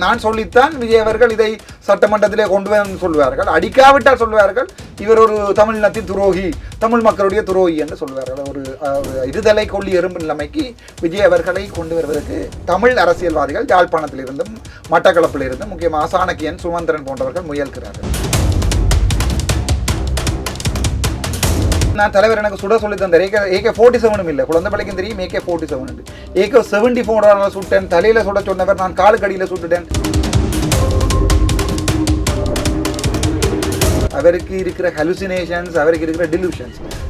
நான் சொல்லித்தான் விஜய் அவர்கள் இதை சட்டமன்றத்திலே கொண்டு வந்து சொல்வார்கள். அடிக்காவிட்டால் சொல்வார்கள் இவர் ஒரு தமிழினத்தின் துரோகி, தமிழ் மக்களுடைய துரோகி என்று சொல்வார்கள். ஒரு இருதலை கொள்ளி எறும்பு நிலைமைக்கு விஜய் அவர்களை கொண்டு வருவதற்கு தமிழ் அரசியல்வாதிகள் யாழ்ப்பாணத்திலிருந்தும் மட்டக்களப்பிலிருந்தும் முக்கியமாக சாணக்கியன், சுமந்திரன் போன்றவர்கள் முயல்கிறார்கள். நான் தலைவர் எனக்கு சுட சொல்லி தந்தார். AK-47 இல்லை, குழந்தை பிள்ளைக்கும் தெரியும் AK-47. AK-74 சுட்டேன், தலையில சுட சொன்னவர் நான் காலுக்கடியில் சுட்டுட்டேன். அவருக்கு இருக்கிற ஹலுசினேஷன்ஸ், அவருக்கு இருக்கிற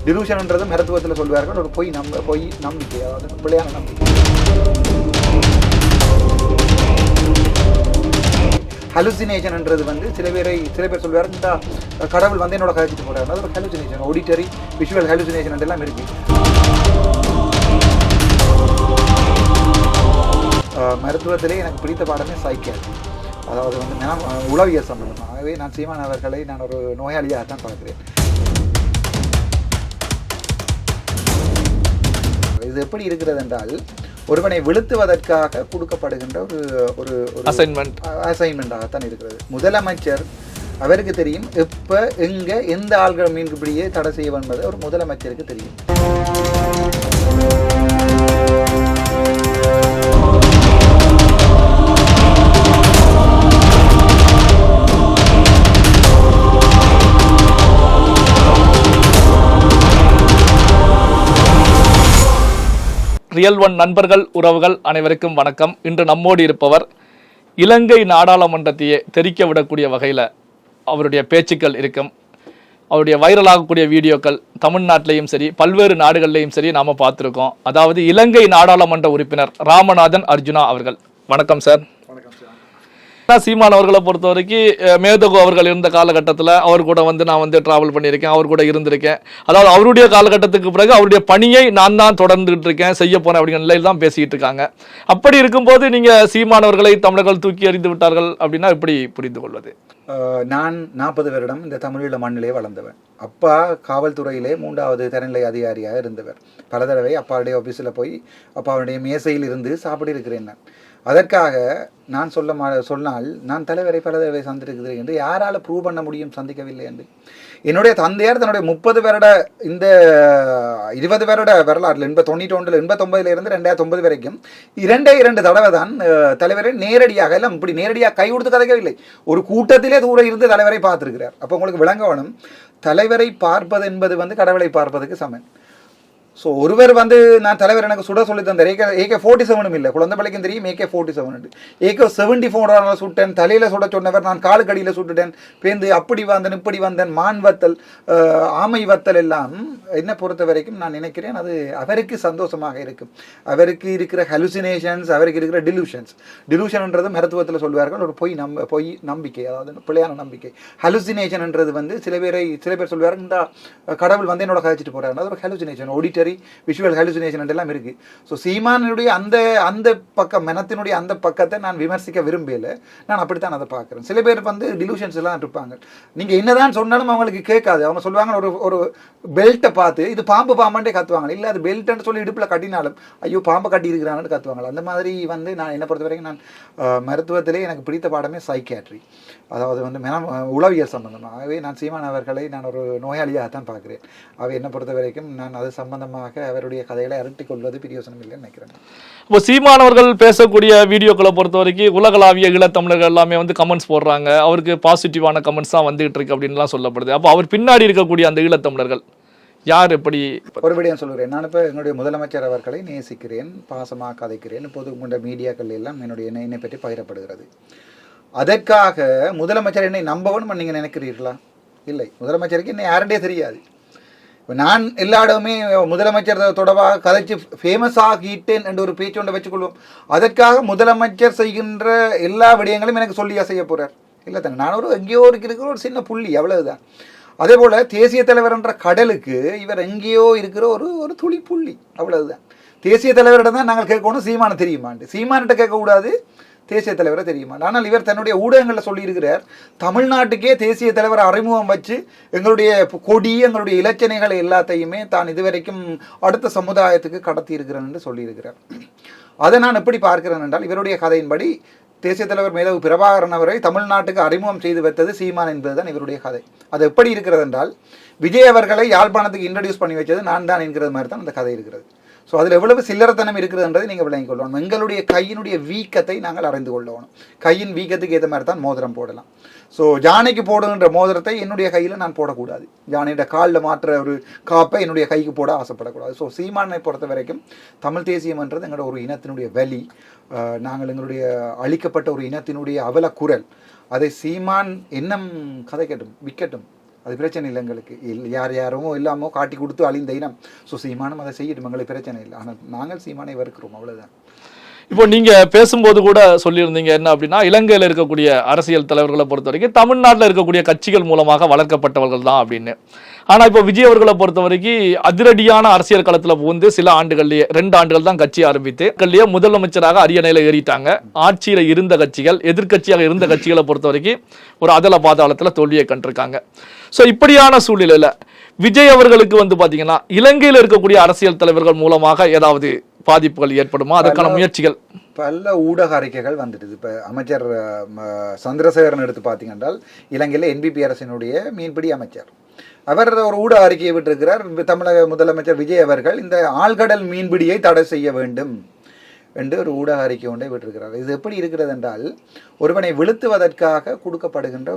டிலூஷன்ன்றது மருத்துவத்தில் சொல்வார்கள் ஒரு பொய் நம்பிக்கை, அதாவது பிள்ளையான நம்பிக்கை. ஹலுசினேஷன்ன்றது வந்து சில பேர் சொல்வார் இந்த கடவுள் வந்து என்னோட கதைச்சிட்டு போறாரு, அது ஒரு ஹலுசினேஷன், ஆடிட்டரி விஷுவல் ஹலுசினேஷன் எல்லாம் இருக்கு. மருத்துவத்திலே எனக்கு பிடித்த பாடமே சைக்கியாட்ரி, அதாவது வந்து நான் உளவியல் சம்பந்தம். ஆகவே நான் சீமான் அவர்களை நான் ஒரு நோயாளியாக தான் பார்க்கிறேன். இது எப்படி இருக்கிறது என்றால், ஒருவனை விழுத்துவதற்காக கொடுக்கப்படுகின்ற ஒரு அசைன்மெண்டாகத்தான் இருக்கிறது. முதலமைச்சர் அவருக்கு தெரியும் எப்போ எங்கே எந்த ஆள்கள் மீன்பிடியே தடை செய்ய என்பது ஒரு முதலமைச்சருக்கு தெரியும். ரியல் ஒன் நண்பர்கள், உறவுகள் அனைவருக்கும் வணக்கம். இன்று நம்மோடு இருப்பவர் இலங்கை நாடாளுமன்றத்தையே தெரிக்க விடக்கூடிய வகையில் அவருடைய பேச்சுக்கள் இருக்கும். அவருடைய வைரலாகக்கூடிய வீடியோக்கள் தமிழ்நாட்டிலையும் சரி பல்வேறு நாடுகள்லையும் சரி நாம் பார்த்துருக்கோம். அதாவது இலங்கை நாடாளுமன்ற உறுப்பினர் ராமநாதன் அர்ஜுனா அவர்கள். வணக்கம் சார். சீமான் அவர்களை பொறுத்த வரைக்கும் மேதகு அவர்கள் இருந்த காலகட்டத்தில் அவர் கூட வந்து நான் வந்து டிராவல் பண்ணியிருக்கேன், அவர் கூட இருந்திருக்கேன். அதாவது அவருடைய காலகட்டத்துக்கு பிறகு அவருடைய பணியை நான் தான் தொடர்ந்துகிட்டு இருக்கேன், செய்ய போனேன் அப்படிங்கிற நிலையில் தான் பேசிக்கிட்டு இருக்காங்க. அப்படி இருக்கும்போது நீங்கள் சீமான் அவர்களை தமிழர்கள் தூக்கி எறிந்து விட்டார்கள் அப்படின்னா எப்படி புரிந்து கொள்வது? நான் 40 வருடம் இந்த தமிழீழ மண்ணிலே வளர்ந்தவன். அப்பா காவல்துறையிலே 3வது தரநிலை அதிகாரியாக இருந்தவர். பல தடவை அப்பாவுடைய ஆஃபீஸில் போய் அப்பாவுடைய மேசையில் இருந்து சாப்பிட்டு இருக்கிறேன். நான் அதற்காக நான் சொன்னால் நான் தலைவரை பல தடவை சந்திருக்கிறேன் என்று யாரால் ப்ரூவ் பண்ண முடியும் சந்திக்கவில்லை என்று? என்னுடைய தந்தையார் தன்னுடைய 30 வருட இந்த 20 வருட வரலாற்றில் 1991 89 இருந்து 2009 வரைக்கும் 2 தடவை தான் தலைவரை நேரடியாக எல்லாம் இப்படி நேரடியாக கை கொடுத்து கதைக்கவில்லை, ஒரு கூட்டத்திலே தூரம் இருந்து தலைவரை பார்த்திருக்கிறார். அப்போ உங்களுக்கு விளங்க வேணும், தலைவரை பார்ப்பது என்பது வந்து கடவுளை பார்ப்பதுக்கு சமன். ஸோ ஒருவர் வந்து நான் தலைவர் எனக்கு சுட சொல்லி தந்தார். AK-47 இல்லை, குழந்தை பிள்ளைக்கும் தெரியும் AK-47. AK-74 சுட்டேன், தலையில சுட சொன்னவர் நான் காலுக்கடியில் சுட்டுட்டேன், பேந்து அப்படி வந்தேன் இப்படி வந்தேன், மான் வத்தல் ஆமை வத்தல் எல்லாம் என்னை பொறுத்த வரைக்கும் நான் நினைக்கிறேன் அது அவருக்கு சந்தோஷமாக இருக்கும். அவருக்கு இருக்கிற ஹலுசினேஷன்ஸ், அவருக்கு இருக்கிற டிலூஷன்ன்றது மருத்துவத்தில் சொல்வார்கள் ஒரு பொய் நம்பிக்கை, அதாவது பிள்ளையான நம்பிக்கை. ஹலுசினேஷன்ன்றது வந்து சில பேர் சொல்வார்கள் இந்த கடவுள் வந்து என்னோட கதைச்சிட்டு போறாரு, அது ஒரு ஹலுசினேஷன், ஆடிட்டரி விஷுவல் ஹலுசினேஷன் எல்லாம் இருக்கு. ஸோ சீமானுடைய அந்த பக்கம் மனத்தினுடைய அந்த பக்கத்தை நான் விமர்சிக்க விரும்பல, நான் அப்படித்தான் அதை பார்க்குறேன். சில பேர் வந்து டிலூஷன்ஸ் எல்லாம் இருப்பாங்க, நீங்கள் என்னதான் சொன்னாலும் அவங்களுக்கு கேட்காது. அவங்க சொல்லுவாங்க ஒரு பெல்ட்டை பார்த்து இது பாம்புண்டே கத்துவாங்க, இல்லை அது பெல்ட்னு சொல்லி இடுப்பில் கட்டினாலும் ஐயோ பாம்பை கட்டி இருக்கிறாங்கன்னு கத்துவாங்க. அந்த மாதிரி வந்து நான் என்னை பொறுத்த வரைக்கும் நான் மருத்துவத்திலே எனக்கு பிடித்த பாடமே சைக்கியாட்ரி, அதாவது வந்து உளவியல் சம்பந்தமாக. ஆகவே நான் சீமான் அவர்களை நான் ஒரு நோயாளியாக தான் பார்க்குறேன். ஆகவே என்னை பொறுத்த வரைக்கும் நான் அது சம்பந்தமாக அவருடைய கதைகளை அரட்டிக் கொள்வது பிரியோசனம் இல்லைன்னு நினைக்கிறேன். இப்போ சீமானவர்கள் பேசக்கூடிய வீடியோக்களை பொறுத்த வரைக்கும் உலகளாவிய ஈழத்தமிழர்கள் எல்லாமே வந்து கமெண்ட்ஸ் போடுறாங்க, அவருக்கு பாசிட்டிவான கமெண்ட்ஸ் தான் வந்துகிட்டு இருக்கு அப்படின்லாம் சொல்லப்படுது. அப்போ அவர் பின்னாடி இருக்கக்கூடிய அந்த ஈழத்தமிழர்கள் யார்? எப்படி ஒருபடியாக சொல்லுகிறேன், நான் இப்போ என்னுடைய முதலமைச்சர் அவர்களை நேசிக்கிறேன், பாசமாக கதைக்கிறேன். இப்போது கொண்ட மீடியாக்கள் எல்லாம் என்னை பற்றி பகிரப்படுகிறது. அதற்காக முதலமைச்சர் என்னை நம்பவன் நீங்கள் நினைக்கிறீர்களா? இல்லை, முதலமைச்சருக்கு என்னை யாருடைய தெரியாது. இப்போ நான் எல்லா இடமுமே முதலமைச்சர் தொடர்பாக கதைச்சு ஃபேமஸ் ஆகிட்டேன் என்று ஒரு பேச்சு ஒன்றை வச்சுக்கொள்வோம். அதற்காக முதலமைச்சர் செய்கின்ற எல்லா விடயங்களும் எனக்கு சொல்லியா செய்ய போகிறார்? இல்லை தானே, நான் எங்கேயோ இருக்கிற ஒரு சின்ன புள்ளி, அவ்வளவுதான். அதே போல் தேசிய தலைவர் என்ற கடலுக்கு இவர் எங்கேயோ இருக்கிற ஒரு துளி புள்ளி, அவ்வளவுதான். தேசிய தலைவரிடம் தான் நாங்கள் கேட்கணும் சீமான தெரியுமான்ட்டு, சீமான்கிட்ட கேட்கக்கூடாது தேசிய தலைவரை தெரியுமா. ஆனால் இவர் தன்னுடைய ஊடகங்களில் சொல்லியிருக்கிறார், தமிழ்நாட்டுக்கே தேசிய தலைவரை அறிமுகம் வச்சு எங்களுடைய கொடி எங்களுடைய இலச்சனைகளை எல்லாத்தையுமே தான் இதுவரைக்கும் அடுத்த சமுதாயத்துக்கு கடத்தி இருக்கிறேன் என்று சொல்லியிருக்கிறார். அதை நான் எப்படி பார்க்கிறேன் என்றால், இவருடைய கதையின்படி தேசிய தலைவர் மேதகு பிரபாகரன் அவரை தமிழ்நாட்டுக்கு அறிமுகம் செய்து வைத்தது சீமான் என்பதுதான் இவருடைய கதை. அது எப்படி இருக்கிறது என்றால், விஜய் அவர்களை யாழ்ப்பாணத்துக்கு இன்ட்ரடியூஸ் பண்ணி வச்சது நான் தான் என்கிறது மாதிரி தான் அந்த கதை இருக்கிறது. ஸோ அதில் எவ்வளவு சில்லறத்தனம் இருக்கிறதுன்றதை நீங்கள் விளங்கிக் கொள்ளணும். எங்களுடைய கையினுடைய வீக்கத்தை நாங்கள் அறிந்து கொள்ளணும். கையின் வீக்கத்துக்கு ஏற்ற மாதிரி தான் மோதிரம் போடலாம். ஸோ ஜானைக்கு போடுகின்ற மோதிரத்தை என்னுடைய கையில் நான் போடக்கூடாது. ஜானையோட காலில் மாற்ற ஒரு காப்பை என்னுடைய கைக்கு போட ஆசைப்படக்கூடாது. ஸோ சீமானை பொறுத்த வரைக்கும் தமிழ் தேசியம்ன்றது எங்களோட ஒரு இனத்தினுடைய வலி. நாங்கள் எங்களுடைய அழிக்கப்பட்ட ஒரு இனத்தினுடைய அவல குரல். அதை சீமான் எண்ணம் கதைக்கட்டும், விற்கட்டும், அது பிரச்சனை இல்லை எங்களுக்கு. யார் யாரோ இல்லாமோ காட்டி கொடுத்து அழிந்த இனம். ஸோ சீமானம் அதை செய்யட்டும், எங்களுக்கு பிரச்சனை இல்லை. ஆனால் நாங்கள் சீமானை வெறுக்கிறோம், அவ்வளோதான். இப்போ நீங்க பேசும்போது கூட சொல்லியிருந்தீங்க என்ன அப்படின்னா, இலங்கையில் இருக்கக்கூடிய அரசியல் தலைவர்களை பொறுத்த வரைக்கும் தமிழ்நாட்டில் இருக்கக்கூடிய கட்சிகள் மூலமாக வளர்க்கப்பட்டவர்கள் தான் அப்படின்னு. ஆனா இப்போ விஜய் அவர்களை பொறுத்த வரைக்கும் அதிரடியான அரசியல் களத்துல புகுந்து சில ஆண்டுகள்லயே 2 ஆண்டுகள் தான் கட்சி ஆரம்பித்து முதலமைச்சராக அரியணையில ஏறிட்டாங்க. ஆட்சியில இருந்த கட்சிகள், எதிர்கட்சியாக இருந்த கட்சிகளை பொறுத்த வரைக்கும் ஒரு அதல பாதாளத்துல தோல்வியை கண்டிருக்காங்க. ஸோ இப்படியான சூழ்நிலையில விஜய் அவர்களுக்கு பாத்தீங்கன்னா இலங்கையில் இருக்கக்கூடிய அரசியல் தலைவர்கள் மூலமாக ஏதாவது பாதிப்புகள் ஏற்படுமா? அதற்கான முயற்சிகள் பல ஊடக அறிக்கைகள் வந்துடுது. இப்போ அமைச்சர் சந்திரசேகரன் எடுத்து பார்த்தீங்கன்னா, இலங்கையில் என்பிபி அரசினுடைய மீன்பிடி அமைச்சர் அவர் ஒரு ஊடக அறிக்கையை விட்டிருக்கிறார். தமிழக முதலமைச்சர் விஜய் அவர்கள் இந்த ஆழ்கடல் மீன்பிடியை தடை செய்ய வேண்டும் என்று ஒரு ஊடக அறிக்கை ஒன்றை விட்டிருக்கிறார். இது எப்படி இருக்கிறது என்றால், ஒருவனை வீழ்த்துவதற்காக கொடுக்கப்படுகின்ற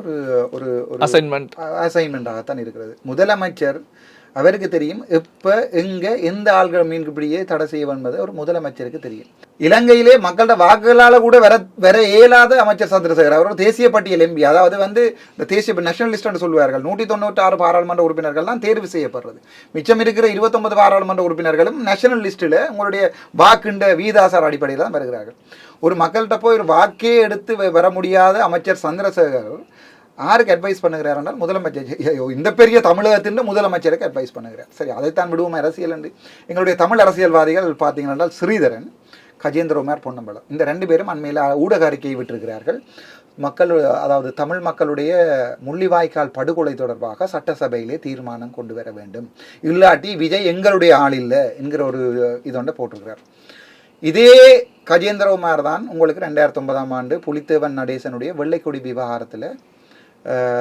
ஒரு அசைன்மெண்டாகத்தான் இருக்கிறது. முதலமைச்சர் அவருக்கு தெரியும் எப்போ எங்கே எந்த ஆள்கள் மீன்பிடியை தடை செய்ய என்பது ஒரு முதலமைச்சருக்கு தெரியும். இலங்கையிலே மக்களோட வாக்குகளால் கூட வர இயலாத அமைச்சர் சந்திரசேகர் அவர் தேசிய பட்டியல் எம்பி, அதாவது இந்த தேசிய நேஷனலிஸ்ட் என்று சொல்வார்கள். 196 பாராளுமன்ற உறுப்பினர்கள்லாம் தேர்வு செய்யப்படுறது. மிச்சம் இருக்கிற 29 பாராளுமன்ற உறுப்பினர்களும் நேஷனல் லிஸ்ட்டில் உங்களுடைய வாக்குண்ட வீதாசார அடிப்படையில் தான் வருகிறார்கள். ஒரு மக்கள்கிட்ட போய் ஒரு வாக்கே எடுத்து வர முடியாத அமைச்சர் சந்திரசேகர் யாருக்கு அட்வைஸ் பண்ணுகிறார் என்றால் முதலமைச்சர், இந்த பெரிய தமிழகத்தின் முதலமைச்சருக்கு அட்வைஸ் பண்ணுகிறார். சரி, அதைத்தான் விடுவோம் அரசியல் என்று. எங்களுடைய தமிழ் அரசியல்வாதிகள் பார்த்தீங்கன்னா ஸ்ரீதரன், கஜேந்திரகுமார் பொன்னம்பலம், இந்த 2 பேரும் அண்மையில் ஊடக அறிக்கையை விட்டிருக்கிறார்கள். அதாவது தமிழ் மக்களுடைய முள்ளிவாய்க்கால் படுகொலை தொடர்பாக சட்டசபையிலே தீர்மானம் கொண்டு வர வேண்டும், இல்லாட்டி விஜய் எங்களுடைய ஆள் இல்லை என்கிற ஒரு இதொண்ட போட்டிருக்கிறார். இதே கஜேந்திரகுமார் தான் உங்களுக்கு 2009ஆம் ஆண்டு புலித்தேவன் நடேசனுடைய வெள்ளைக்கொடி விவகாரத்தில்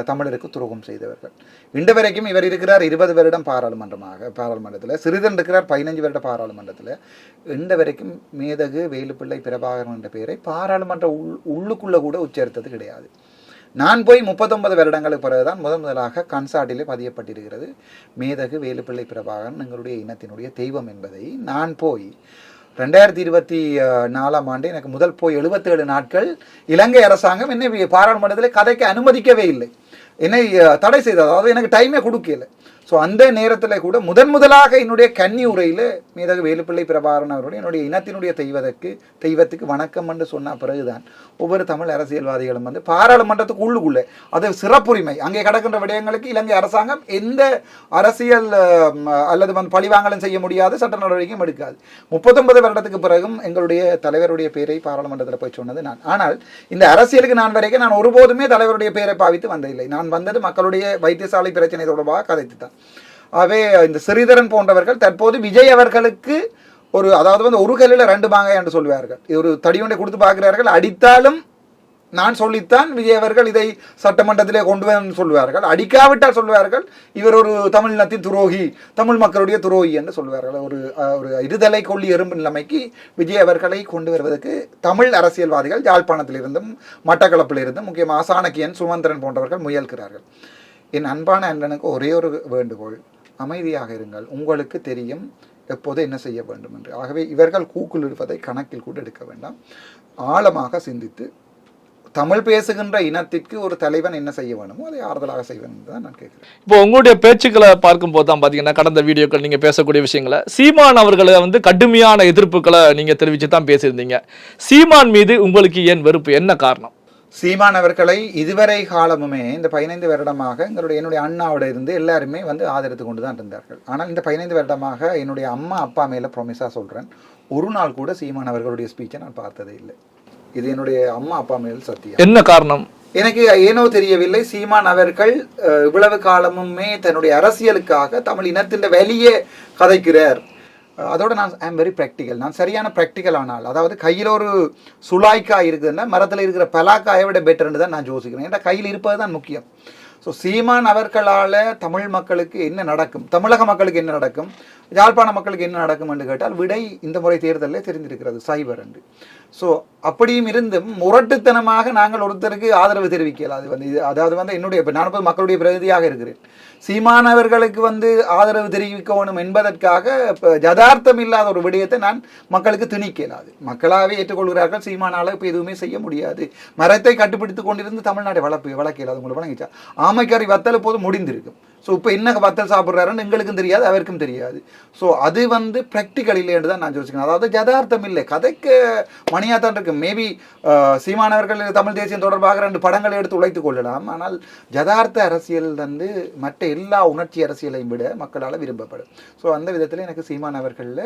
தமிழருக்கு துரோகம் செய்தவர்கள். இன்று வரைக்கும் இவர் இருக்கிறார் 20 வருடம் பாராளுமன்றத்தில், சிறிதன் இருக்கிறார் 15 வருட பாராளுமன்றத்தில். இன்று வரைக்கும் மேதகு வேலுப்பிள்ளை பிரபாகரன் என்ற பெயரை பாராளுமன்ற உள்ளுக்குள்ள கூட உச்சரித்தது கிடையாது. நான் போய் 39 வருடங்களுக்கு பிறகுதான் முதலாக கன்சாட்டிலே பதியப்பட்டிருக்கிறது மேதகு வேலுப்பிள்ளை பிரபாகரன் எங்களுடைய இனத்தினுடைய தெய்வம் என்பதை. நான் போய் 2024ஆம் ஆண்டு எனக்கு முதல் போய் 77 நாட்கள் இலங்கை அரசாங்கம் என்னை பாராளுமன்றத்தில் கதைக்கு அனுமதிக்கவே இல்லை, என்னை தடை செய்தது, அதாவது எனக்கு டைமே கொடுக்கல. ஸோ அந்த நேரத்தில் கூட முதலாக என்னுடைய கன்னி உரையில் மேதகு வேலுப்பிள்ளை பிரபாகரன் அவருடைய என்னுடைய இனத்தினுடைய தெய்வத்துக்கு வணக்கம் என்று சொன்ன பிறகுதான் ஒவ்வொரு தமிழ் அரசியல்வாதிகளும் பாராளுமன்றத்துக்கு உள்ளுக்குள்ளே அது சிறப்புரிமை அங்கே கிடக்கின்ற விடயங்களுக்கு இலங்கை அரசாங்கம் எந்த அரசியல் அல்லது பழிவாங்கலும் செய்ய முடியாது, சட்ட நடவடிக்கையும் எடுக்காது. 39 வருடத்துக்கு பிறகும் எங்களுடைய தலைவருடைய பெயரை பாராளுமன்றத்தில் போய் சொன்னது நான். ஆனால் இந்த அரசியலுக்கு வரைக்கும் நான் ஒருபோதுமே தலைவருடைய பெயரை பாவித்து வந்ததில்லை. நான் வந்தது மக்களுடைய வைத்தியசாலை பிரச்சனை தொடர்பாக கதைத்து தான். ஆகவே இந்த ஸ்ரீதரன் போன்றவர்கள் தற்போது விஜய் அவர்களுக்கு அதாவது ஒரு கல்லில் 2 மாங்காய் என்று சொல்வார்கள். ஒரு தடியொன்றை கொடுத்து பார்க்கிறார்கள், அடித்தாலும் நான் சொல்லித்தான் விஜய் அவர்கள் இதை சட்டமன்றத்திலே கொண்டு வந்து சொல்வார்கள், அடிக்காவிட்டால் சொல்வார்கள் இவர் ஒரு தமிழினத்தின் துரோகி, தமிழ் மக்களுடைய துரோகி என்று சொல்வார்கள். ஒரு இருதலை கொள்ளி எறும்பு நிலைமைக்கு விஜய் அவர்களை கொண்டு வருவதற்கு தமிழ் அரசியல்வாதிகள் யாழ்ப்பாணத்திலிருந்தும் மட்டக்களப்பிலிருந்தும் முக்கியமாக சாணக்கியன், சுமந்திரன் போன்றவர்கள் முயல்கிறார்கள். என் அன்பான அண்ணனுக்கு ஒரே ஒரு வேண்டுகோள், அமைதியாக இருங்கள். உங்களுக்கு தெரியும் எப்போது என்ன செய்ய வேண்டும் என்று. ஆகவே இவர்கள் கூக்குள் இருப்பதை கணக்கில் கூட எடுக்க வேண்டாம். ஆழமாக சிந்தித்து தமிழ் பேசுகின்ற இனத்திற்கு ஒரு தலைவன் என்ன செய்ய வேணுமோ அதை ஆறுதலாக செய்வேன் என்று தான் நான் கேட்கிறேன். இப்போ உங்களுடைய பேச்சுக்களை பார்க்கும்போது தான் பார்த்தீங்கன்னா, கடந்த வீடியோக்கள் நீங்கள் பேசக்கூடிய விஷயங்களை சீமான் அவர்களை கடுமையான எதிர்ப்புகளை நீங்கள் தெரிவித்து தான் பேசியிருந்தீங்க. சீமான் மீது உங்களுக்கு ஏன் வெறுப்பு, என்ன காரணம்? சீமான் அவர்களை இதுவரை காலமுமே இந்த 15 வருடமாக என்னுடைய அண்ணாவோட இருந்து எல்லாருமே ஆதரித்து கொண்டு தான் இருந்தார்கள். ஆனால் இந்த 15 வருடமாக என்னுடைய அம்மா அப்பா மேலே ப்ரொமிஸாக சொல்கிறேன், ஒரு நாள் கூட சீமான் அவர்களுடைய ஸ்பீச்சை நான் பார்த்ததே இல்லை. இது என்னுடைய அம்மா அப்பா மேல் சத்தியம். என்ன காரணம் எனக்கு ஏனோ தெரியவில்லை. சீமான் அவர்கள் இவ்வளவு காலமுமே தன்னுடைய அரசியலுக்காக தமிழ் இனத்தின் வெளியே கதைக்கிறார். அதோட நான் ஐ எம் வெரி ப்ராக்டிக்கல். நான் சரியான ப்ராக்டிக்கல் ஆனால், அதாவது கையில் ஒரு சுளாய்க்காய் இருக்குதுன்னா மரத்தில் இருக்கிற பலாக்காயை விட பெட்டர்னு தான் நான் யோசிக்கிறேன். ஏன்னா கையில் இருப்பது தான் முக்கியம். ஸோ சீமான் அவர்களால் தமிழ் மக்களுக்கு என்ன நடக்கும், தமிழக மக்களுக்கு என்ன நடக்கும், யாழ்ப்பாண மக்களுக்கு என்ன நடக்கும் என்று கேட்டால் விடை இந்த முறை தேர்தலில் தெரிந்திருக்கிறது, சைபர் என்று. ஸோ அப்படியும் இருந்தும் முரட்டுத்தனமாக நாங்கள் ஒருத்தருக்கு ஆதரவு தெரிவிக்கலாம். அது வந்து அதாவது வந்து என்னுடைய இப்போ நான் மக்களுடைய பிரதியாக இருக்கிறேன். சீமானவர்களுக்கு வந்து ஆதரவு தெரிவிக்கணும் என்பதற்காக யதார்த்தம் இல்லாத ஒரு விடயத்தை நான் மக்களுக்கு திணிக்கலாது. மக்களாகவே ஏற்றுக்கொள்கிறார்கள். சீமானால் இப்போ எதுவுமே செய்ய முடியாது. மரத்தை கட்டுப்பிடித்து கொண்டிருந்து தமிழ்நாட்டை வளர்க்கலாது. உங்களுக்கு வழங்கிச்சா ஆமைக்கறி வத்தல் போது முடிந்திருக்கும். ஸோ இப்போ என்ன வத்தல் சாப்பிட்றாருன்னு எங்களுக்கும் தெரியாது, அவருக்கும் தெரியாது. ஸோ அது வந்து ப்ராக்டிக்கல் இல்லைன்னு தான் நான் யோசிக்கிறேன். அதாவது யதார்த்தம் இல்லை, கதைக்கு மணியாக தான் இருக்கு. மேபி சீமானவர்கள் தமிழ் தேசியம் தொடர்பாக 2 படங்களை எடுத்து உழைத்துக் கொள்ளலாம். ஆனால் யதார்த்த அரசியல் வந்து மற்ற எல்லா உணர்ச்சி அரசியலையும் விட மக்களால் விரும்பப்படும். ஸோ அந்த விதத்தில் எனக்கு சீமானவர்களில்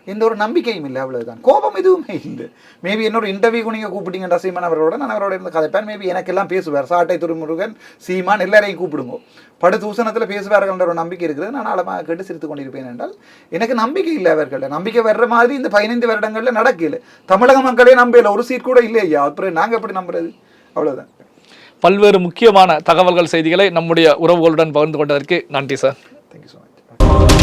எந்த ஒரு நம்பிக்கையும் இல்லை, அவ்வளவுதான். கோபம் எதுவுமே இல்லை. மேபி இன்னொரு இன்டர்வியூக்கு நீங்கள் கூப்பிட்டீங்கன்றா சீமானவர்களோட நான் அவரோட இருந்து கதைப்பேன். மேபி எனக்கெல்லாம் பேசுவார். சாட்டை துறைமுருகன், சீமான் எல்லாரையும் கூப்பிடுங்க, படு தூசணத்தில் பேசுவார்கள் என்ற ஒரு நம்பிக்கை இருக்கிறது. நான் ஆழமாக கேட்டு சிரித்து கொண்டிருப்பேன் என்றால் எனக்கு நம்பிக்கை இல்லை. அவர்கள் நம்பிக்கை வர்ற மாதிரி இந்த 15 வருடங்களில் நடக்கல. தமிழக மக்களே நம்பல, ஒரு சீட் கூட இல்லையா. அப்புறம் நாங்கள் எப்படி நம்புறது? அவ்வளோதான். பல்வேறு முக்கியமான தகவல்கள், செய்திகளை நம்முடைய உறவுகளுடன் பகிர்ந்து கொண்டதற்கு நன்றி சார். Thank you so much.